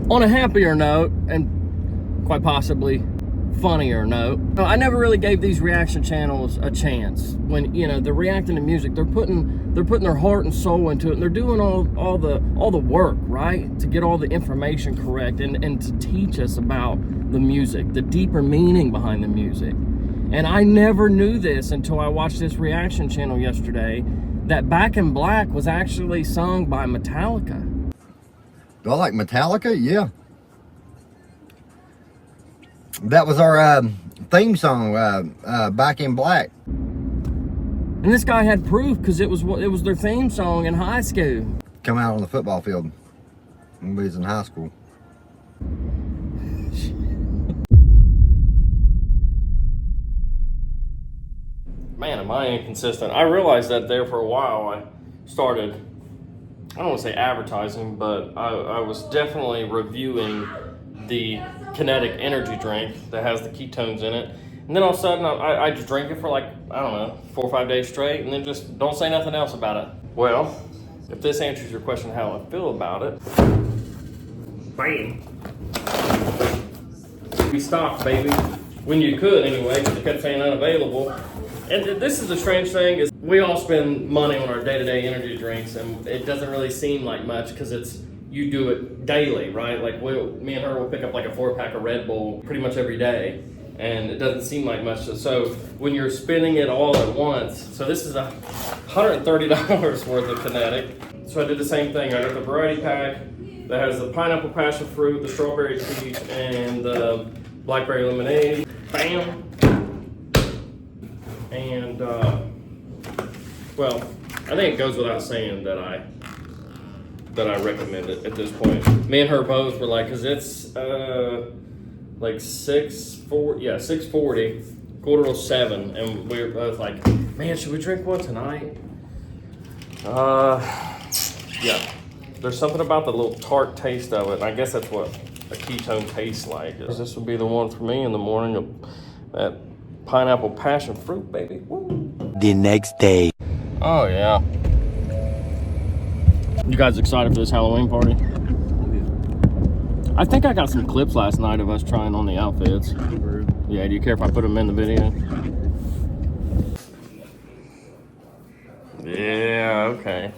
On a happier note, and quite possibly funnier note, I never really gave these reaction channels a chance. When, you know, they're reacting to music, they're putting their heart and soul into it, and they're doing all the work, right, to get all the information correct and to teach us about the music, the deeper meaning behind the music. And I never knew this until I watched this reaction channel yesterday, that Back in Black was actually sung by Metallica. Do I like Metallica? Yeah. That was our theme song, Back in Black. And this guy had proof because it was their theme song in high school. Come out on the football field when we was in high school. Man, am I inconsistent. I realized that there for a while. I started, I don't want to say advertising, but I was definitely reviewing the Kinetic energy drink that has the ketones in it. And then all of a sudden, I just drink it for like, I don't know, 4 or 5 days straight, and then just don't say nothing else about it. Well, if this answers your question how I feel about it, bam. We stopped, baby. When you could, anyway, because it kept saying unavailable. And this is the strange thing, is we all spend money on our day-to-day energy drinks, and it doesn't really seem like much because you do it daily, right? Like me and her will pick up like a 4-pack of Red Bull pretty much every day, and it doesn't seem like much. So when you're spending it all at once, so this is $130 worth of Kinetic. So I did the same thing. I got the variety pack that has the pineapple passion fruit, the strawberry peach, and the blackberry lemonade. Bam. And, well, I think it goes without saying that I recommend it at this point. Me and her both were like, because it's like 6:40, 6:40, and we were both like, man, should we drink one tonight? Yeah. There's something about the little tart taste of it, and I guess that's what a ketone tastes like. This would be the one for me in the morning, that pineapple passion fruit, baby. Woo. The next day. Oh, yeah. You guys excited for this Halloween party? I think I got some clips last night of us trying on the outfits. Yeah, do you care if I put them in the video? Yeah, okay.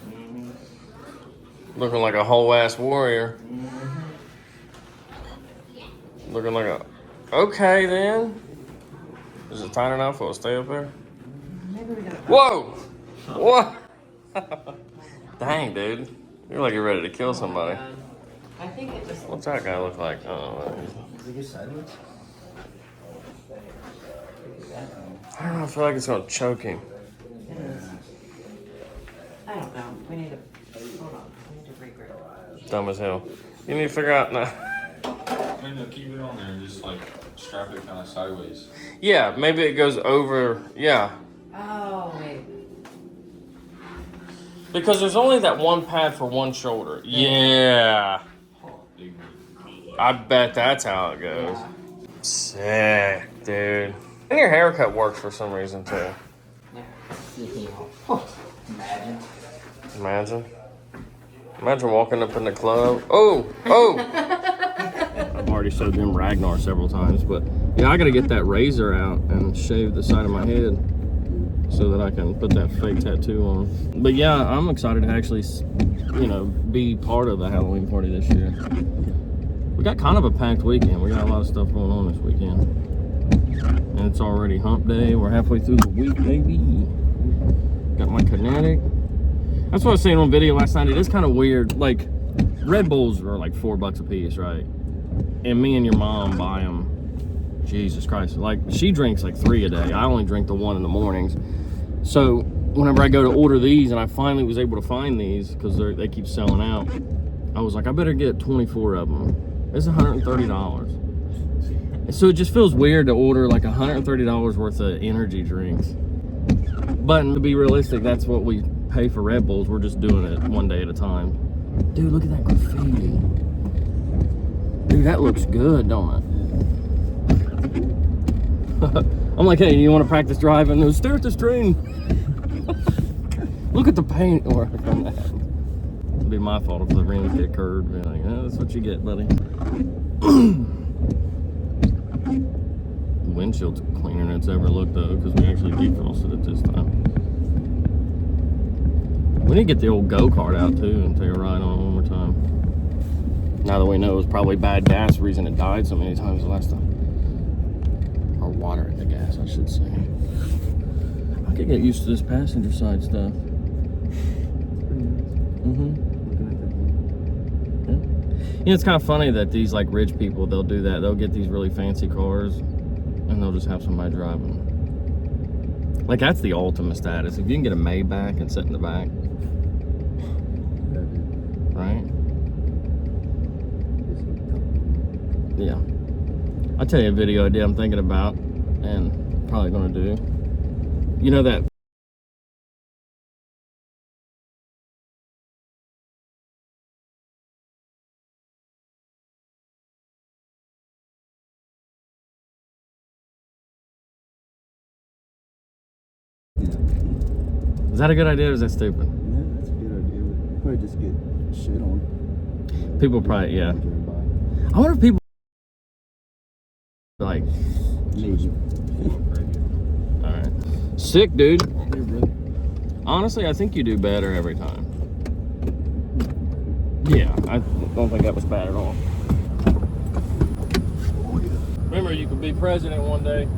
Looking like a whole ass warrior. Looking like a... Okay, then. Is it tight enough? Will it stay up there? Whoa! What? Dang, dude. You're like you're ready to kill somebody. I think it just... What's that guy look like? Oh, Is it just sideways? I don't know. I feel like it's gonna choke him. It is. I don't know. We need to... Hold on. We need to regroup. Dumb as hell. You need to figure out now. I mean, keep it on there and just like strap it kind of sideways. Yeah, maybe it goes over. Yeah. Oh, wait. Because there's only that one pad for one shoulder. Yeah. I bet that's how it goes. Yeah. Sick, dude. And your haircut works for some reason too. Yeah. Oh, imagine. Imagine walking up in the club. Oh! I've already showed them Ragnar several times, but yeah, I gotta get that razor out and shave the side of my head so that I can put that fake tattoo on. But yeah, I'm excited to actually, be part of the Halloween party this year. We got kind of a packed weekend. We got a lot of stuff going on this weekend. And it's already hump day. We're halfway through the week, baby. Got my Kinetic. That's what I was saying on video last night. It is kind of weird. Like, Red Bulls are like $4 a piece, right? And me and your mom buy them. Jesus Christ. Like, she drinks like 3 a day. I only drink the 1 in the mornings. So whenever I go to order these, and I finally was able to find these because they keep selling out, I was like, I better get 24 of them. It's $130. And so it just feels weird to order like $130 worth of energy drinks. But to be realistic, that's what we pay for Red Bulls. We're just doing it one day at a time. Dude, look at that graffiti. Dude, that looks good, don't it? I'm like, hey, you want to practice driving? No, stare at the screen. Look at the paint work on that. It'd be my fault if the rims get curved. Be like, oh, that's what you get, buddy. Windshield's cleaner than it's ever looked though, because we actually defrosted it this time. We need to get the old go-kart out too and take a ride on it one more time. Now that we know it was probably bad gas, reason it died so many times the last time. Or water in the gas, I should say. I could get used to this passenger side stuff. You know, it's kind of funny that these like rich people, they'll do that. They'll get these really fancy cars and they'll just have somebody drive them. Like, that's the ultimate status. If you can get a Maybach and sit in the back. Right? Yeah. I'll tell you a video idea I'm thinking about and probably gonna do. You know that Is that a good idea or is that stupid? Yeah, that's a good idea. We'd probably just get shit on. People probably, yeah. I wonder if people like. Maybe. Alright. Sick, dude. Honestly, I think you do better every time. Yeah, I don't think that was bad at all. Remember, you could be president one day.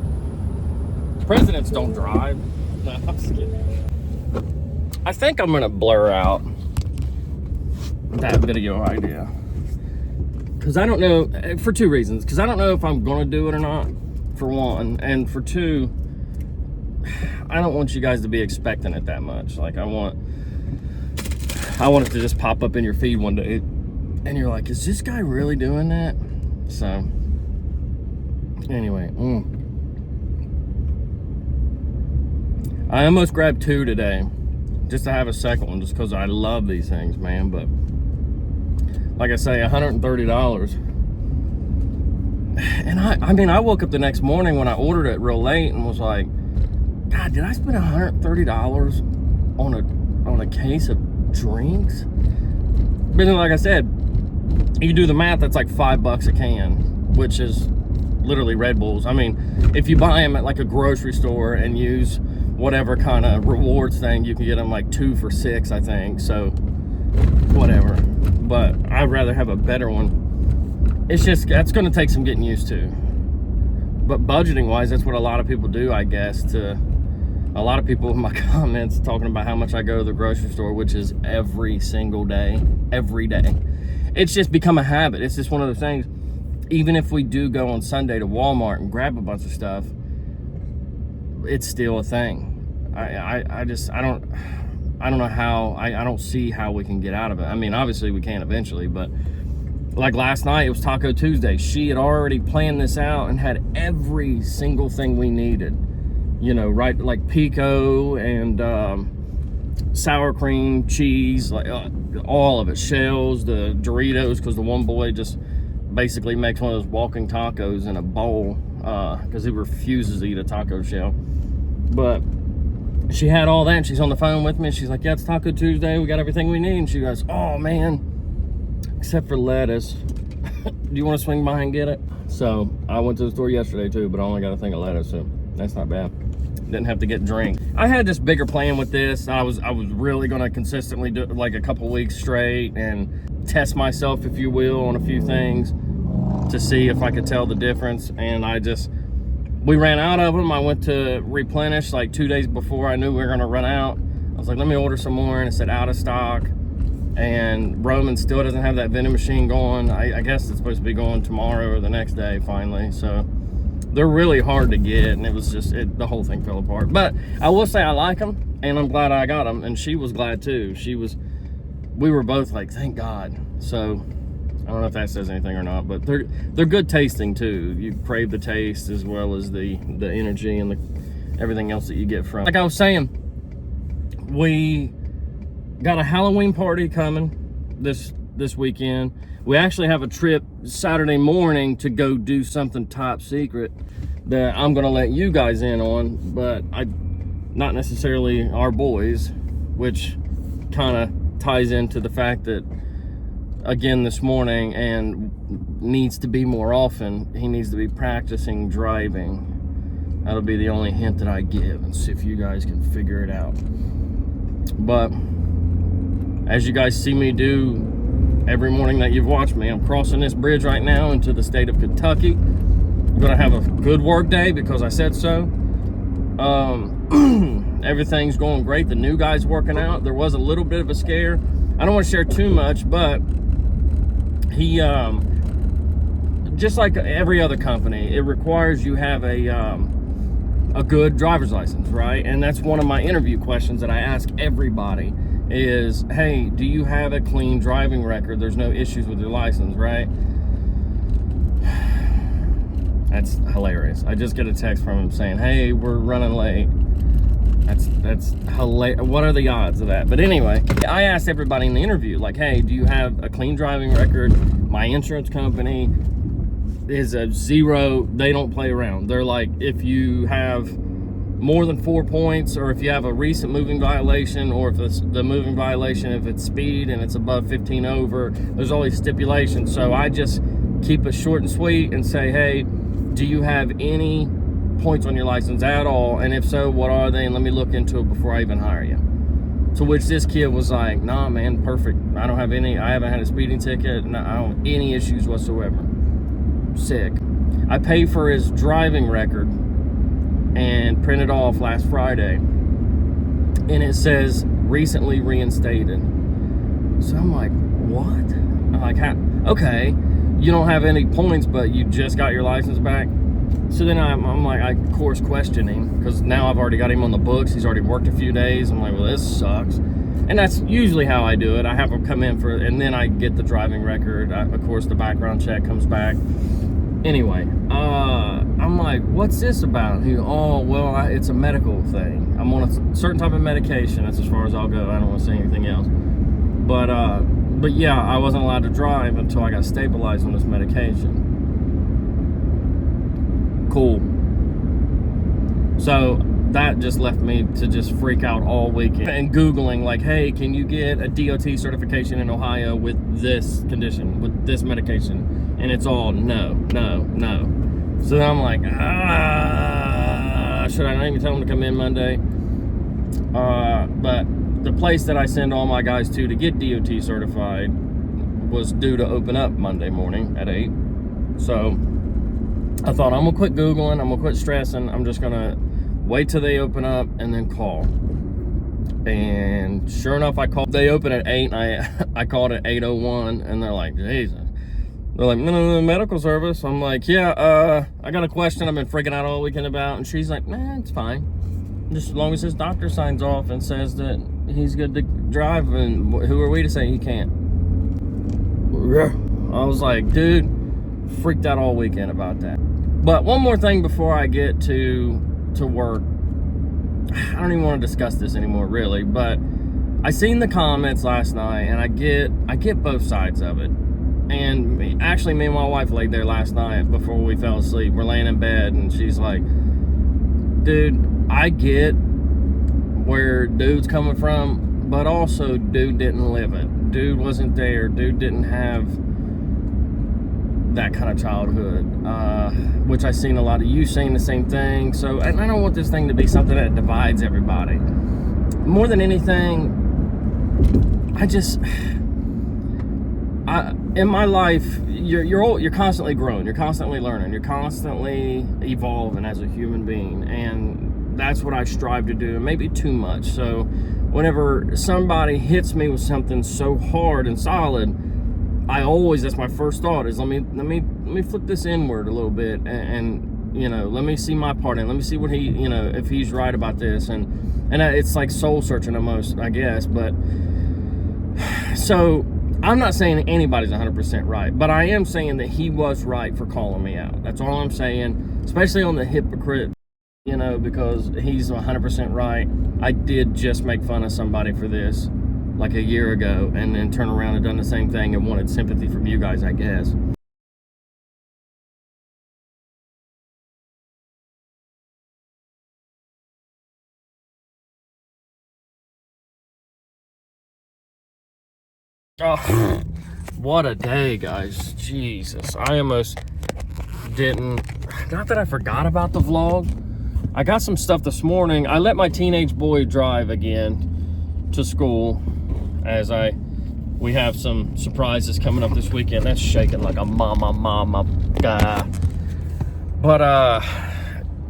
Presidents don't drive. No, I'm just kidding. I think I'm gonna blur out that video idea. Because I don't know, for two reasons. Because I don't know if I'm gonna do it or not, for one. And for two, I don't want you guys to be expecting it that much. Like, I want it to just pop up in your feed one day and you're like, is this guy really doing that? So, anyway. I almost grabbed 2 today just to have a second one, just because I love these things, man. But like I say, $130. And I mean, I woke up the next morning when I ordered it real late and was like, God, did I spend $130 on a case of drinks? But then, like I said, you do the math, that's like $5 a can, which is literally Red Bulls. I mean, if you buy them at like a grocery store and use whatever kind of rewards thing, you can get them like 2 for $6, I think. So whatever, but I'd rather have a better one. It's just, that's going to take some getting used to. But budgeting wise, that's what a lot of people do, I guess. To a lot of people in my comments talking about how much I go to the grocery store, which is every single day, every day. It's just become a habit. It's just one of those things. Even if we do go on Sunday to Walmart and grab a bunch of stuff, it's still a thing. I don't know how. I don't see how we can get out of it. I mean, obviously we can eventually, but like last night, it was Taco Tuesday. She had already planned this out and had every single thing we needed. You know, right, like pico and sour cream, cheese, like all of it. Shells, the Doritos, because the one boy just basically makes one of those walking tacos in a bowl because he refuses to eat a taco shell. But she had all that, and she's on the phone with me, and she's like, yeah, it's Taco Tuesday, we got everything we need. And she goes, oh man, except for lettuce. Do you want to swing by and get it? So I went to the store yesterday too, but I only got a thing of lettuce, so that's not bad. Didn't have to get drink. I had this bigger plan with this. I was really gonna consistently do like a couple weeks straight and test myself, if you will, on a few things to see if I could tell the difference. And we ran out of them. I went to replenish like 2 days before I knew we were gonna run out. I was like, let me order some more, and it said out of stock. And Roman still doesn't have that vending machine going. I guess it's supposed to be going tomorrow or the next day finally. So they're really hard to get, and it was just, the whole thing fell apart. But I will say I like them, and I'm glad I got them, and she was glad too. We were both like, thank God. So I don't know if that says anything or not, but they're good tasting too. You crave the taste as well as the energy and everything else that you get from. Like I was saying, we got a Halloween party coming this weekend. We actually have a trip Saturday morning to go do something top secret that I'm gonna let you guys in on, but not necessarily our boys, which kind of ties into the fact that again this morning and needs to be more often. He needs to be practicing driving. That'll be the only hint that I give, and see if you guys can figure it out. But as you guys see me do every morning that you've watched me, I'm crossing this bridge right now into the state of Kentucky. I'm gonna have a good work day because I said so. Everything's going great. The new guy's working out. There was a little bit of a scare. I don't want to share too much, but he, just like every other company, it requires you have a good driver's license, right? And that's one of my interview questions that I ask everybody is, hey, do you have a clean driving record? There's no issues with your license, right? That's hilarious. I just get a text from him saying, hey, we're running late. That's hilarious. What are the odds of that? But anyway, I asked everybody in the interview, like, hey, do you have a clean driving record? My insurance company is a 0. They don't play around. They're like, if you have more than 4 points, or if you have a recent moving violation, or if it's the moving violation, if it's speed and it's above 15 over, there's always stipulations. So I just keep it short and sweet and say, hey, do you have any points on your license at all? And if so, what are they? And let me look into it before I even hire you. To which this kid was like, nah, man, perfect. I don't have any, I haven't had a speeding ticket. No, I don't have any issues whatsoever. Sick. I paid for his driving record and printed off last Friday, and it says recently reinstated. So I'm like, what? I'm like, okay, you don't have any points, but you just got your license back. So then I'm like, I course questioning, because now I've already got him on the books. He's already worked a few days. I'm like, well, this sucks. And that's usually how I do it. I have him come in for, and then I get the driving record. Of course, the background check comes back. Anyway, I'm like, what's this about? He, oh, well, it's a medical thing. I'm on a certain type of medication. That's as far as I'll go. I don't want to say anything else. But yeah, I wasn't allowed to drive until I got stabilized on this medication. Cool. So that just left me to just freak out all weekend and Googling, like, hey, can you get a DOT certification in Ohio with this condition, with this medication? And it's all no. So then I'm like, should I not even tell them to come in Monday? But the place that I send all my guys to get DOT certified was due to open up Monday morning at 8. So I thought, I'm gonna quit Googling, I'm gonna quit stressing, I'm just gonna wait till they open up and then call. And sure enough, I called. They open at 8, and I called at 8:01, and they're like, Jesus. They're like, no, medical service. I'm like, yeah, I got a question I've been freaking out all weekend about. And she's like, nah, it's fine. Just as long as his doctor signs off and says that he's good to drive, and who are we to say he can't? I was like, dude, freaked out all weekend about that. But one more thing before I get to work. I don't even want to discuss this anymore, really, but I seen the comments last night, and I get both sides of it. And actually, me and my wife laid there last night before we fell asleep. We're laying in bed, and she's like, dude, I get where dude's coming from, but also dude didn't live it. Dude wasn't there. Dude didn't have that kind of childhood, which I seen a lot of you saying the same thing. So, and I don't want this thing to be something that divides everybody. More than anything, in my life, you're constantly growing, you're constantly learning, you're constantly evolving as a human being, and that's what I strive to do, and maybe too much. So whenever somebody hits me with something so hard and solid, I always, that's my first thought, is let me flip this inward a little bit, and you know, let me see my part in it. Let me see what he, you know, if he's right about this, and it's like soul searching almost, I guess. But so I'm not saying anybody's 100% right, but I am saying that he was right for calling me out. That's all I'm saying, especially on the hypocrite, you know, because he's 100% right. I did just make fun of somebody for this like a year ago, and then turn around and done the same thing and wanted sympathy from you guys, I guess. Oh, What a day, guys. Jesus. I almost didn't, not that I forgot about the vlog. I got some stuff this morning. I let my teenage boy drive again to school as we have some surprises coming up this weekend. That's shaking like a mama guy. But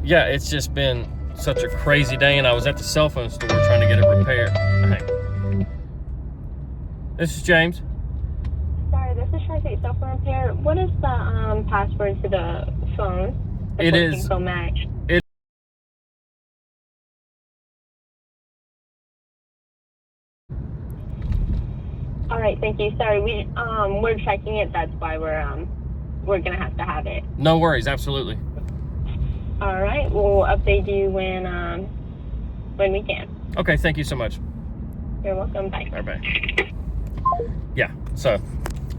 yeah, it's just been such a crazy day, and I was at the cell phone store trying to get it repaired. Hey. This is James. Sorry, this is Sharky, cell phone repair. What is the password to the phone? It is. Match. All right, thank you. Sorry, we're checking it. That's why we're gonna have to have it. No worries, absolutely. All right, we'll update you when we can. Okay, thank you so much. You're welcome. Bye. Bye. Yeah, so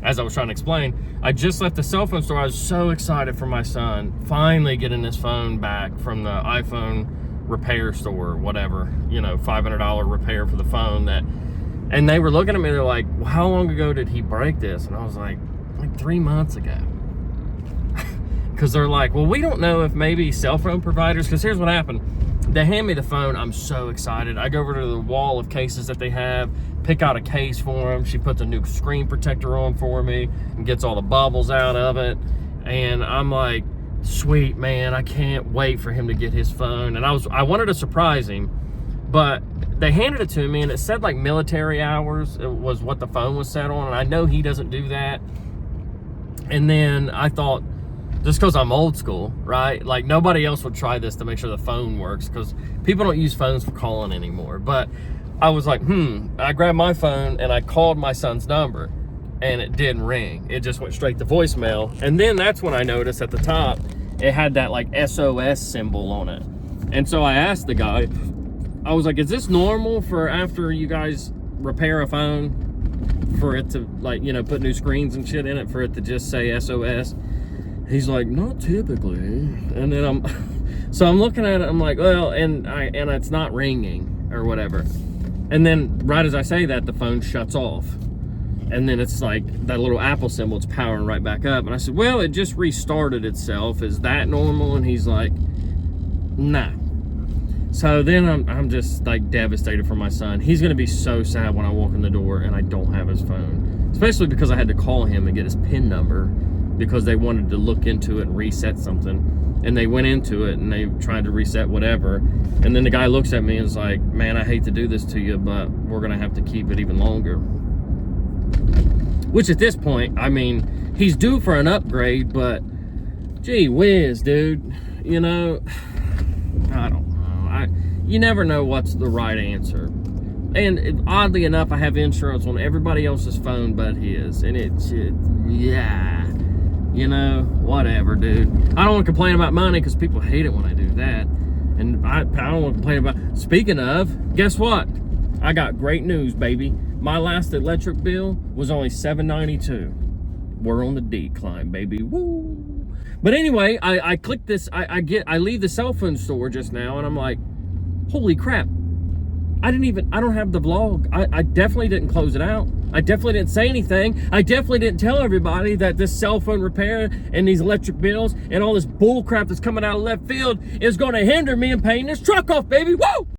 as I was trying to explain, I just left the cell phone store. I was so excited for my son finally getting his phone back from the iPhone repair store, whatever, you know, $500 repair for the phone. And they were looking at me, they're like, well, how long ago did he break this? And I was like 3 months ago. Because they're like, well, we don't know if maybe cell phone providers, because here's what happened. They hand me the phone. I'm so excited. I go over to the wall of cases that they have, pick out a case for him. She puts a new screen protector on for me and gets all the bubbles out of it. And I'm like, sweet, man, I can't wait for him to get his phone. And I wanted to surprise him, but they handed it to me and it said like military hours. It was what the phone was set on. And I know he doesn't do that. And then I thought, just because I'm old school, right? Like nobody else would try this to make sure the phone works, because people don't use phones for calling anymore. But I was like, I grabbed my phone and I called my son's number and it didn't ring. It just went straight to voicemail. And then that's when I noticed at the top, it had that like SOS symbol on it. And so I asked the guy, I was like, is this normal for after you guys repair a phone for it to like, you know, put new screens and shit in it for it to just say SOS? He's like, not typically. And then I'm looking at it, I'm like, well, and it's not ringing or whatever. And then right as I say that, the phone shuts off. And then it's like that little Apple symbol, it's powering right back up. And I said, well, it just restarted itself. Is that normal? And he's like, nah. So then I'm just like devastated for my son. He's gonna be so sad when I walk in the door and I don't have his phone. Especially because I had to call him and get his PIN number, because they wanted to look into it and reset something. And they went into it and they tried to reset whatever. And then the guy looks at me and is like, man, I hate to do this to you, but we're gonna have to keep it even longer. Which at this point, I mean, he's due for an upgrade, but gee whiz, dude. You know, I don't know. You never know what's the right answer. And oddly enough, I have insurance on everybody else's phone but his. And yeah. You know, whatever, dude. I don't want to complain about money because people hate it when I do that. And I don't want to complain about... Speaking of, guess what? I got great news, baby. My last electric bill was only $7.92. We're on the decline, baby. Woo! But anyway, I click this. I leave the cell phone store just now, and I'm like, holy crap. I don't have the vlog. I definitely didn't close it out. I definitely didn't say anything. I definitely didn't tell everybody that this cell phone repair and these electric bills and all this bull crap that's coming out of left field is going to hinder me in paying this truck off, baby. Woo!